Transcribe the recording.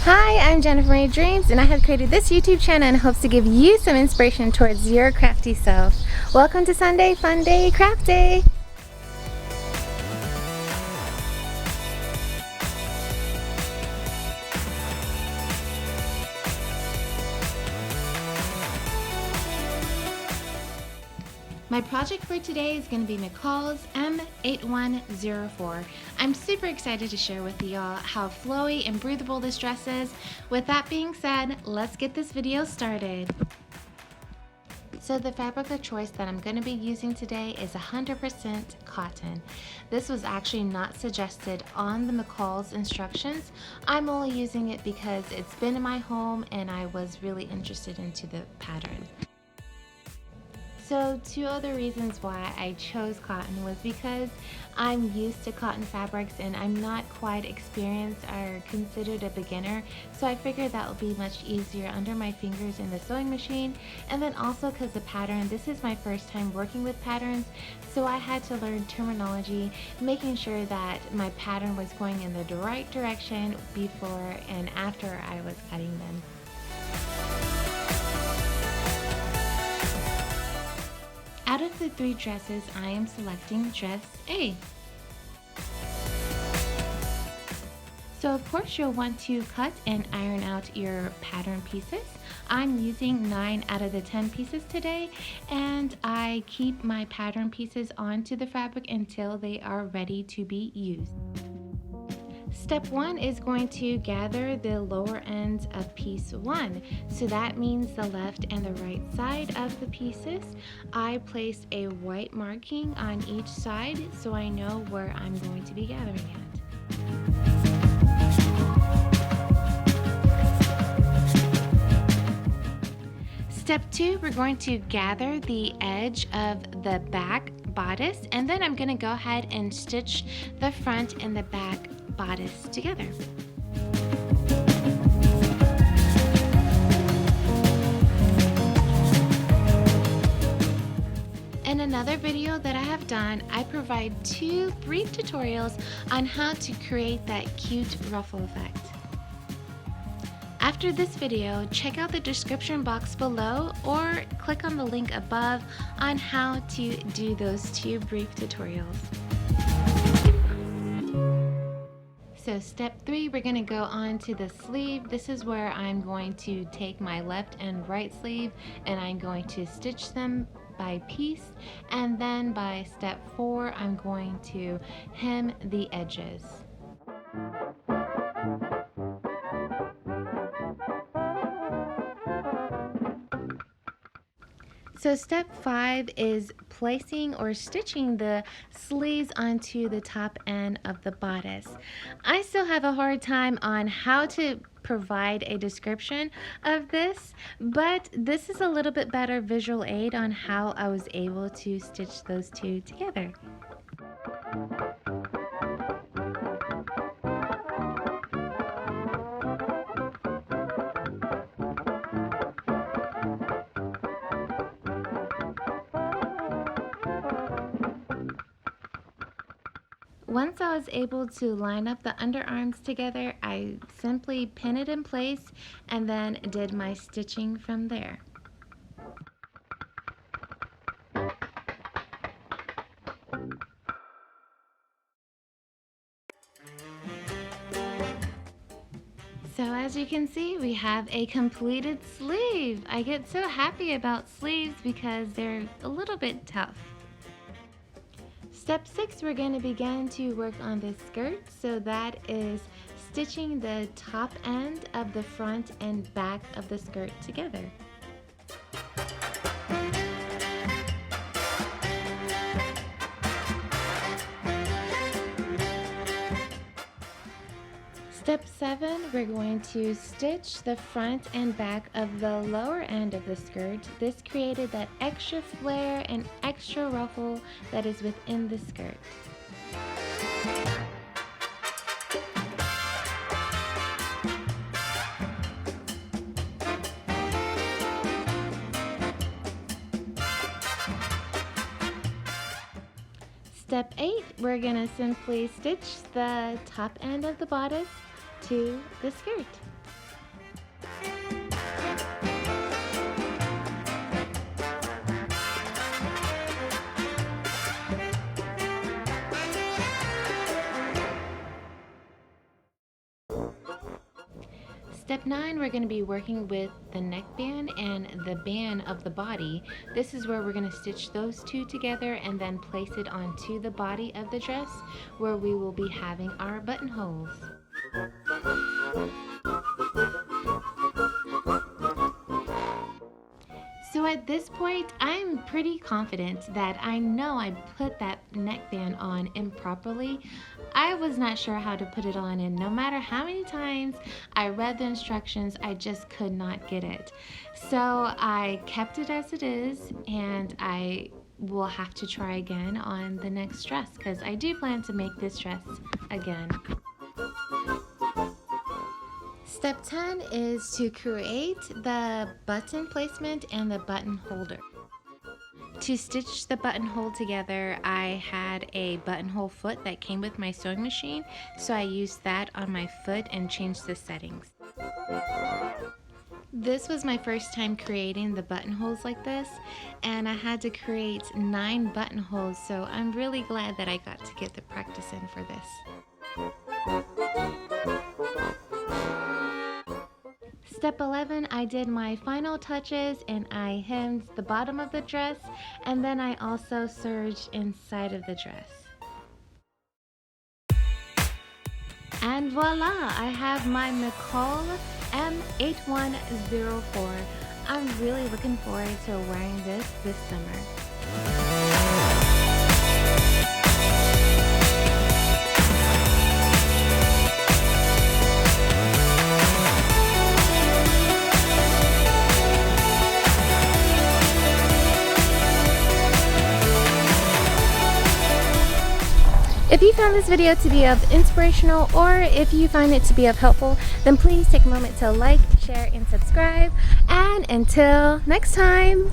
Hi, I'm Jennifer Marie Dreams, and I have created this YouTube channel in hopes to give you some inspiration towards your crafty self. Welcome to Sunday Fun Day Craft Day! My project for today is going to be McCall's M8104. I'm super excited to share with y'all how flowy and breathable this dress is. With that being said, let's get this video started. So the fabric of choice that I'm going to be using today is 100% cotton. This was actually not suggested on the McCall's instructions. I'm only using it because it's been in my home and I was really interested into the pattern. So two other reasons why I chose cotton was because I'm used to cotton fabrics and I'm not quite experienced or considered a beginner, so I figured that would be much easier under my fingers in the sewing machine. And then also because the pattern, this is my first time working with patterns, so I had to learn terminology, making sure that my pattern was going in the right direction before and after I was cutting them. Out of the three dresses, I am selecting dress A. So of course you'll want to cut and iron out your pattern pieces. I'm using 9 out of the 10 pieces today, and I keep my pattern pieces onto the fabric until they are ready to be used. Step 1 is going to gather the lower ends of piece 1. So that means the left and the right side of the pieces. I placed a white marking on each side so I know where I'm going to be gathering at. Step 2, we're going to gather the edge of the back bodice, and then I'm going to go ahead and stitch the front and the back bodice together. In another video that I have done, I provide 2 brief tutorials on how to create that cute ruffle effect. After this video, check out the description box below or click on the link above on how to do those 2 brief tutorials. So step 3, we're going to go on to the sleeve. This is where I'm going to take my left and right sleeve and I'm going to stitch them by piece, and then by step 4 I'm going to hem the edges. So step 5 is placing or stitching the sleeves onto the top end of the bodice. I still have a hard time on how to provide a description of this, but this is a little bit better visual aid on how I was able to stitch those 2 together. Once I was able to line up the underarms together, I simply pin it in place and then did my stitching from there. So as you can see, we have a completed sleeve. I get so happy about sleeves because they're a little bit tough. Step 6, we're going to begin to work on the skirt, so that is stitching the top end of the front and back of the skirt together. Step 7, we're going to stitch the front and back of the lower end of the skirt. This created that extra flare and extra ruffle that is within the skirt. Step 8, we're going to simply stitch the top end of the bodice to the skirt. Step 9, we're going to be working with the neckband and the band of the body. This is where we're going to stitch those two together and then place it onto the body of the dress where we will be having our buttonholes. So at this point, I'm pretty confident that I know I put that neckband on improperly. I was not sure how to put it on, and no matter how many times I read the instructions, I just could not get it. So I kept it as it is, and I will have to try again on the next dress because I do plan to make this dress again. Step 10 is to create the button placement and the button holder. To stitch the buttonhole together, I had a buttonhole foot that came with my sewing machine, so I used that on my foot and changed the settings. This was my first time creating the buttonholes like this, and I had to create 9 buttonholes, so I'm really glad that I got to get the practice in for this. Step 11, I did my final touches and I hemmed the bottom of the dress, and then I also serged inside of the dress. And voila, I have my McCall's M8104. I'm really looking forward to wearing this summer. If you found this video to be of inspirational, or if you find it to be of helpful, then please take a moment to like, share, and subscribe. And until next time!